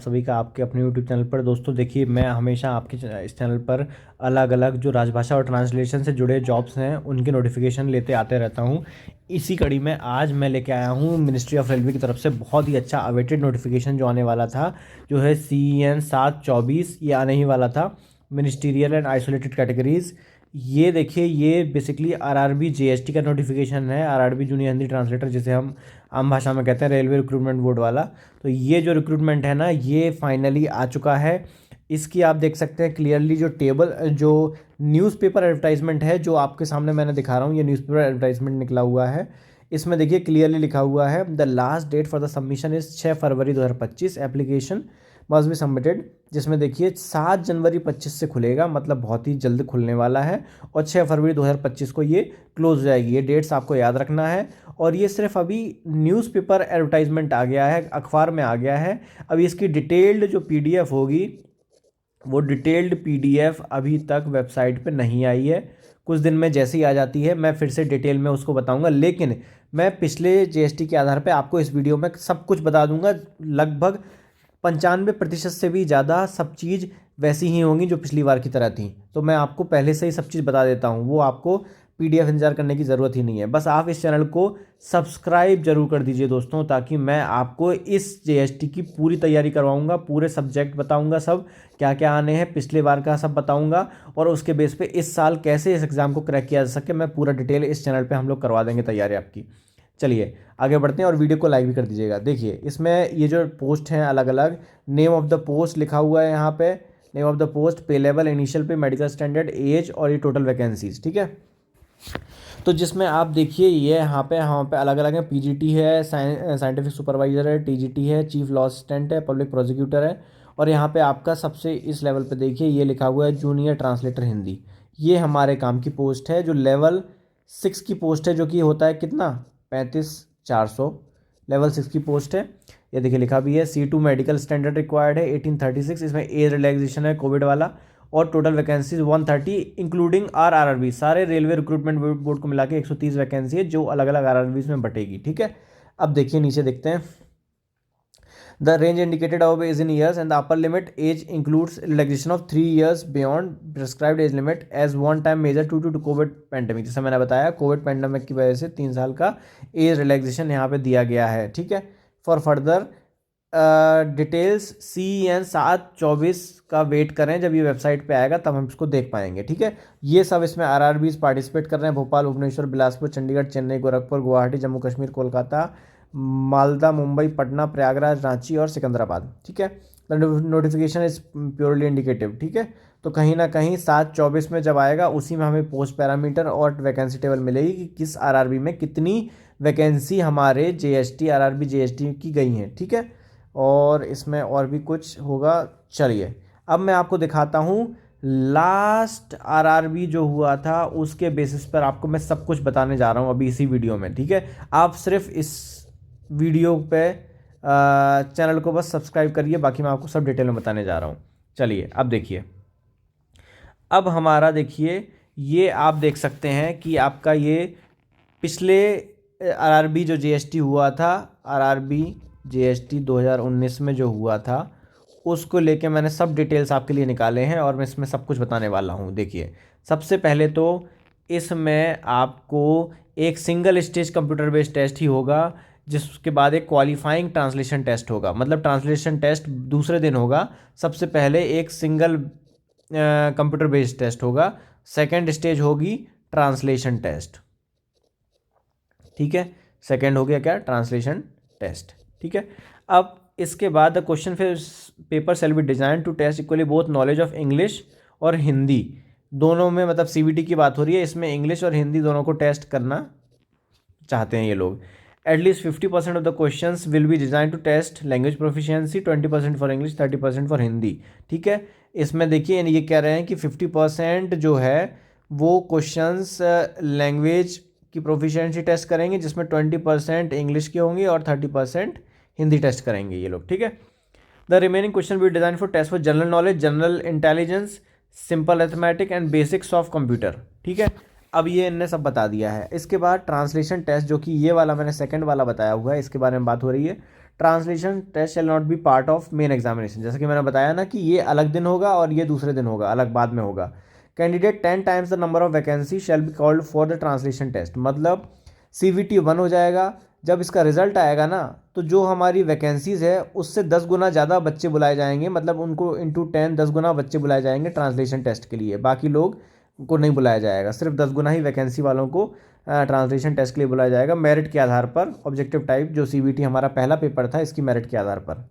सभी का आपके अपने यूट्यूब चैनल पर। दोस्तों देखिए, मैं हमेशा आपके इस चैनल पर अलग अलग जो राजभाषा और ट्रांसलेशन से जुड़े जॉब्स हैं उनके नोटिफिकेशन लेते आते रहता हूं। इसी कड़ी में आज मैं लेके आया हूं मिनिस्ट्री ऑफ रेलवे की तरफ से बहुत ही अच्छा अवेटेड नोटिफिकेशन जो आने वाला था, जो है CEN 7/24। ये आने ही वाला था, मिनिस्टीरियल एंड आइसोलेटेड कैटेगरीज। ये देखिए, ये बेसिकली RRB JST का नोटिफिकेशन है। RRB जूनियर हिंदी ट्रांसलेटर, जिसे हम आम भाषा में कहते हैं, रेलवे रिक्रूटमेंट बोर्ड वाला। तो ये जो रिक्रूटमेंट है ना, ये फाइनली आ चुका है। इसकी आप देख सकते हैं क्लियरली जो टेबल, जो न्यूज़पेपर एडवर्टाइजमेंट है जो आपके सामने मैंने दिखा रहा हूँ, ये न्यूज़पेपर एडवर्टाइजमेंट निकला हुआ है। इसमें देखिए क्लियरली लिखा हुआ है, the last date for the submission is 6 February 2025। Application must be submitted. जिसमें देखिए 7 जनवरी 25 से खुलेगा, मतलब बहुत ही जल्द खुलने वाला है, और 6 फरवरी 2025 को ये क्लोज हो जाएगी। ये डेट्स आपको याद रखना है। और ये सिर्फ अभी न्यूज़पेपर एडवर्टाइजमेंट आ गया है, अखबार में आ गया है। अभी इसकी डिटेल्ड जो PDF होगी, वो डिटेल्ड PDF अभी तक वेबसाइट पे नहीं आई है। कुछ दिन में जैसे ही आ जाती है मैं फिर से डिटेल में उसको बताऊंगा। लेकिन मैं पिछले JST के आधार पे आपको इस वीडियो में सब कुछ बता दूंगा। लगभग 95% से भी ज़्यादा सब चीज़ वैसी ही होंगी जो पिछली बार की तरह थी। तो मैं आपको पहले से ही सब चीज़ बता देता हूँ, वो आपको PDF इंतजार करने की ज़रूरत ही नहीं है। बस आप इस चैनल को सब्सक्राइब जरूर कर दीजिए दोस्तों, ताकि मैं आपको इस JST की पूरी तैयारी करवाऊंगा, पूरे सब्जेक्ट बताऊंगा, सब क्या क्या आने हैं पिछले बार का सब बताऊंगा, और उसके बेस पे इस साल कैसे इस एग्ज़ाम को क्रैक किया जा सके, मैं पूरा डिटेल इस चैनल पे हम लोग करवा देंगे तैयारी आपकी। चलिए आगे बढ़ते हैं, और वीडियो को लाइक भी कर दीजिएगा। देखिए इसमें ये जो पोस्ट हैं अलग अलग, नेम ऑफ द पोस्ट लिखा हुआ है यहाँ पे, नेम ऑफ द पोस्ट, पे लेवल, इनिशियल पे, मेडिकल स्टैंडर्ड, एज, और ये टोटल वैकेंसीज। ठीक है, तो जिसमें आप देखिए ये यहाँ पे अलग अलग है। PGT है, साइंटिफिक सुपरवाइजर है, TGT है, चीफ लॉ असिस्टेंट है, पब्लिक प्रोसिक्यूटर है, और यहाँ पे आपका सबसे इस लेवल पे देखिए ये लिखा हुआ है जूनियर ट्रांसलेटर हिंदी। ये हमारे काम की पोस्ट है, जो लेवल 6 की पोस्ट है, जो कि होता है कितना, 35,400 लेवल 6 की पोस्ट है। ये देखिए लिखा भी है C2 मेडिकल स्टैंडर्ड रिक्वायर्ड है 1836। इसमें एज रिलैक्सेशन है कोविड वाला, और टोटल वैकेंसीज 130 इंक्लूडिंग RRB। सारे रेलवे रिक्रूटमेंट बोर्ड को मिला के 130 वैकेंसी है, जो अलग अलग RRBs में बटेगी। ठीक है, अब देखिए नीचे देखते हैं, द रेंज इंडिकेटेड अब is in years and the upper limit age includes relaxation of 3 years beyond prescribed age limit as one time measure to COVID pandemic. जैसे मैंने बताया, कोविड पैंडेमिक की वजह से 3 साल का एज रिलैक्सेशन यहाँ पे दिया गया है। ठीक है, फॉर फर्दर डिटेल्स CEN 7/24 का वेट करें, जब ये वेबसाइट पे आएगा तब हम इसको देख पाएंगे। ठीक है, ये सब इसमें RRBs पार्टिसिपेट कर रहे हैं, भोपाल, भुवनेश्वर, बिलासपुर, चंडीगढ़, चेन्नई, गोरखपुर, गुवाहाटी, जम्मू कश्मीर, कोलकाता, मालदा, मुंबई, पटना, प्रयागराज, रांची और सिकंदराबाद। ठीक है, the notification is purely indicative. ठीक है, तो कहीं ना कहीं 7/24 में जब आएगा, उसी में हमें पोस्ट पैरामीटर और वैकेंसी टेबल मिलेगी कि किस RRB में कितनी वैकेंसी हमारे RRB JST की गई हैं। ठीक है, और इसमें और भी कुछ होगा। चलिए अब मैं आपको दिखाता हूँ लास्ट RRB जो हुआ था, उसके बेसिस पर आपको मैं सब कुछ बताने जा रहा हूँ अभी इसी वीडियो में। ठीक है, आप सिर्फ इस वीडियो पे चैनल को बस सब्सक्राइब करिए, बाकी मैं आपको सब डिटेल में बताने जा रहा हूँ। चलिए अब देखिए, अब हमारा देखिए, ये आप देख सकते हैं कि आपका ये पिछले RRB जो JST हुआ था, RRB JST 2019 में जो हुआ था, उसको लेके मैंने सब डिटेल्स आपके लिए निकाले हैं, और मैं इसमें सब कुछ बताने वाला हूँ। देखिए सबसे पहले तो इसमें आपको एक single stage computer based test ही होगा, जिसके बाद एक क्वालिफाइंग ट्रांसलेशन टेस्ट होगा। मतलब ट्रांसलेशन टेस्ट दूसरे दिन होगा। सबसे पहले एक सिंगल कंप्यूटर बेस्ड टेस्ट होगा, सेकेंड स्टेज होगी ट्रांसलेशन टेस्ट। ठीक है, सेकेंड हो गया क्या, ट्रांसलेशन टेस्ट। ठीक है, अब इसके बाद the question paper shall be design to test equally both knowledge of English और हिंदी दोनों में। मतलब CBT की बात हो रही है, इसमें इंग्लिश और हिंदी दोनों को टेस्ट करना चाहते हैं ये लोग। At least 50% of the question will be design to test language proficiency, 20% for English, 30% for Hindi. ठीक है, इसमें देखिए ये कह रहे हैं कि 50% जो है वो क्वेश्चंस लैंग्वेज की प्रोफिशिएंसी टेस्ट करेंगे, जिसमें 20% इंग्लिश के होंगे और 30% हिंदी टेस्ट करेंगे ये लोग। ठीक है, the remaining question be design for test for general knowledge, general intelligence, simple arithmetic and basics of computer. ठीक है, अब ये इनने सब बता दिया है। इसके बाद ट्रांसलेशन टेस्ट, जो कि ये वाला मैंने सेकंड वाला बताया हुआ है, इसके बारे में बात हो रही है। Translation test shall not be part of main examination. जैसे कि मैंने बताया ना कि ये अलग दिन होगा और ये दूसरे दिन होगा, अलग बाद में होगा। Candidate 10 times the number of vacancy shall be called for the translation test, मतलब CVT 1 हो जाएगा। जब इसका रिजल्ट आएगा ना तो जो हमारी वैकेंसीज़ है उससे 10 गुना ज़्यादा बच्चे बुलाए जाएंगे, मतलब उनको इंटू 10 10 गुना बच्चे बुलाए जाएंगे ट्रांसलेशन टेस्ट के लिए। बाकी लोग को नहीं बुलाया जाएगा, सिर्फ 10 गुना ही वैकेंसी वालों को ट्रांसलेशन टेस्ट के लिए बुलाया जाएगा, मेरिट के आधार पर। ऑब्जेक्टिव टाइप जो CVT हमारा पहला पेपर था, इसकी मेरिट के आधार पर।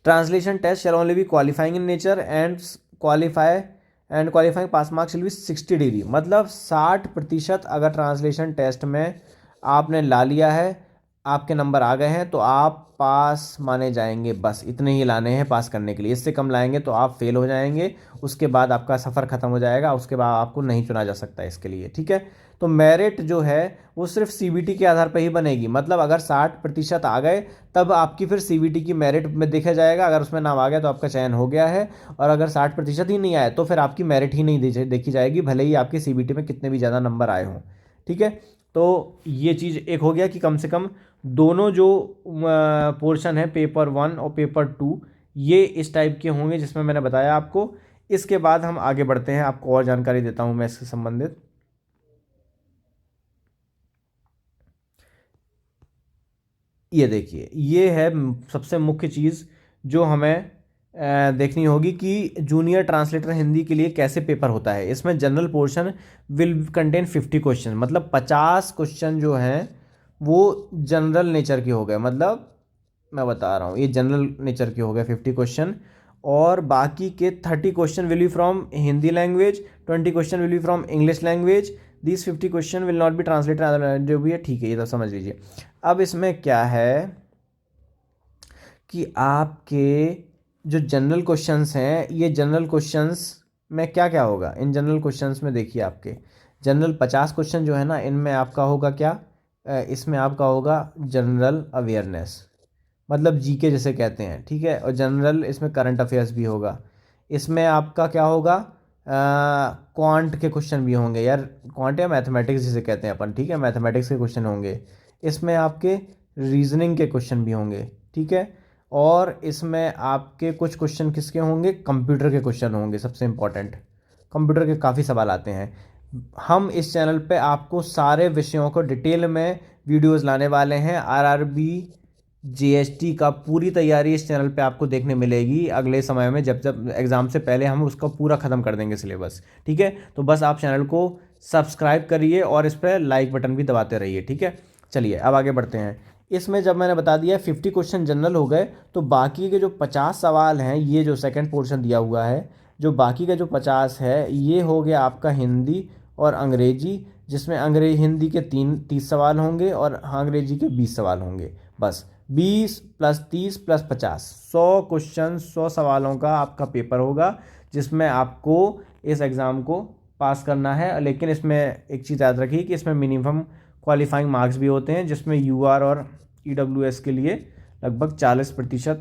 Translation test shall only be qualifying in nature and qualifying pass marks will be 60 degree, मतलब 60% अगर ट्रांसलेशन टेस्ट में आपने ला लिया है, आपके नंबर आ गए हैं तो आप पास माने जाएंगे। बस इतने ही लाने हैं पास करने के लिए, इससे कम लाएंगे तो आप फेल हो जाएंगे। उसके बाद आपका सफ़र ख़त्म हो जाएगा, उसके बाद आपको नहीं चुना जा सकता इसके लिए, ठीक है। तो मेरिट जो है वो सिर्फ CVT के आधार पर ही बनेगी, मतलब अगर 60% आ गए तब आपकी फिर CVT की मेरिट में देखा जाएगा। अगर उसमें नाम आ गया तो आपका चयन हो गया है, और अगर 60% ही नहीं आए तो फिर आपकी मेरिट ही नहीं देखी जाएगी, भले ही आपकी CVT में कितने भी ज़्यादा नंबर आए हों, ठीक है। तो ये चीज़ एक हो गया कि कम से कम दोनों जो पोर्शन है पेपर 1 और पेपर 2 ये इस टाइप के होंगे जिसमें मैंने बताया आपको। इसके बाद हम आगे बढ़ते हैं, आपको और जानकारी देता हूं मैं इससे संबंधित। ये देखिए, ये है सबसे मुख्य चीज़ जो हमें देखनी होगी कि जूनियर ट्रांसलेटर हिंदी के लिए कैसे पेपर होता है। इसमें general portion will contain 50 question, मतलब 50 क्वेश्चन जो हैं वो जनरल नेचर के हो गए, मतलब मैं बता रहा हूँ ये जनरल नेचर के हो गए 50 क्वेश्चन। और बाकी के 30 question will B from Hindi language, 20 question will B from English language. This 50 question will not be translated, जो भी है ठीक है, ये तो समझ लीजिए। अब इसमें क्या है कि आपके जो जनरल क्वेश्चंस हैं, ये जनरल क्वेश्चंस में क्या क्या होगा। इन जनरल क्वेश्चंस में देखिए, आपके जनरल 50 क्वेश्चन जो है ना, इनमें आपका होगा क्या, इसमें आपका होगा जनरल अवेयरनेस, मतलब GK जिसे कहते हैं, ठीक है। और जनरल इसमें करंट अफेयर्स भी होगा। इसमें आपका क्या होगा, क्वांट के क्वेश्चन भी होंगे यार, क्वांट या मैथमेटिक्स जिसे कहते हैं अपन, ठीक है, मैथमेटिक्स के क्वेश्चन होंगे। इसमें आपके रीजनिंग के क्वेश्चन भी होंगे, ठीक है। और इसमें आपके कुछ क्वेश्चन किसके होंगे, कंप्यूटर के क्वेश्चन होंगे। सबसे इम्पॉर्टेंट, कंप्यूटर के काफ़ी सवाल आते हैं। हम इस चैनल पे आपको सारे विषयों को डिटेल में वीडियोस लाने वाले हैं। RRB GST का पूरी तैयारी इस चैनल पे आपको देखने मिलेगी अगले समय में, जब जब एग्ज़ाम से पहले हम उसका पूरा ख़त्म कर देंगे सिलेबस, ठीक है। तो बस आप चैनल को सब्सक्राइब करिए और इस पर लाइक बटन भी दबाते रहिए, ठीक है। चलिए अब आगे बढ़ते हैं। इसमें जब मैंने बता दिया 50 क्वेश्चन जनरल हो गए, तो बाकी के जो 50 सवाल हैं, ये जो सेकेंड पोर्शन दिया हुआ है, जो बाकी का जो 50 है, ये हो गया आपका हिंदी और अंग्रेजी, जिसमें हिंदी के 30 सवाल होंगे और अंग्रेजी के 20 सवाल होंगे। बस 20 + 30 + 50, 100 क्वेश्चन 100 सवालों का आपका पेपर होगा, जिसमें आपको इस एग्ज़ाम को पास करना है। लेकिन इसमें एक चीज़ याद रखिए कि इसमें मिनिमम क्वालिफाइंग मार्क्स भी होते हैं, जिसमें UR और EWS के लिए लगभग 40%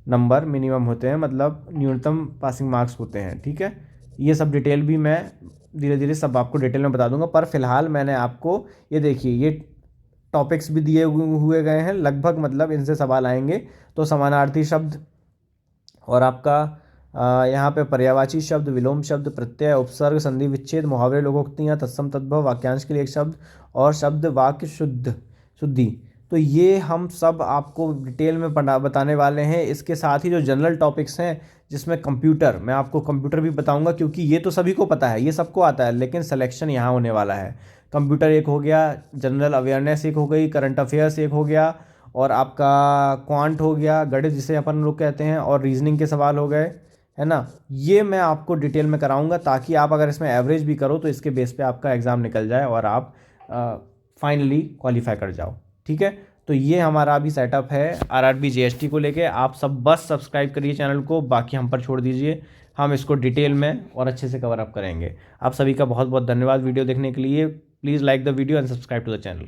नंबर मिनिमम होते हैं, मतलब न्यूनतम पासिंग मार्क्स होते हैं, ठीक है। ये सब डिटेल भी मैं धीरे धीरे सब आपको डिटेल में बता दूंगा, पर फिलहाल मैंने आपको ये देखिए ये टॉपिक्स भी दिए हुए गए हैं लगभग, मतलब इनसे सवाल आएंगे। तो समानार्थी शब्द, और आपका यहाँ पे पर्यायवाची शब्द, विलोम शब्द, प्रत्यय, उपसर्ग, संधि विच्छेद, मुहावरे, लोकोक्तियाँ, तत्सम तद्भव, वाक्यांश के लिए एक शब्द, और शब्द वाक्य शुद्धि। तो ये हम सब आपको डिटेल में बताने वाले हैं। इसके साथ ही जो जनरल टॉपिक्स हैं, जिसमें कंप्यूटर, मैं आपको कंप्यूटर भी बताऊंगा, क्योंकि ये तो सभी को पता है, ये सबको आता है, लेकिन सिलेक्शन यहाँ होने वाला है। कंप्यूटर एक हो गया, जनरल अवेयरनेस एक हो गई, करंट अफेयर्स एक हो गया, और आपका क्वांट हो गया, गणित जिसे अपन लोग कहते हैं, और रीजनिंग के सवाल हो गए, है ना। ये मैं आपको डिटेल में कराऊंगा, ताकि आप अगर इसमें एवरेज भी करो तो इसके बेस पे आपका एग्ज़ाम निकल जाए और आप फाइनली क्वालिफाई कर जाओ, ठीक है। तो ये हमारा अभी सेटअप है RRB GST को लेके। आप सब बस सब्सक्राइब करिए चैनल को, बाकी हम पर छोड़ दीजिए, हम इसको डिटेल में और अच्छे से कवर अप करेंगे। आप सभी का बहुत बहुत धन्यवाद वीडियो देखने के लिए। Please like the video and subscribe to the channel.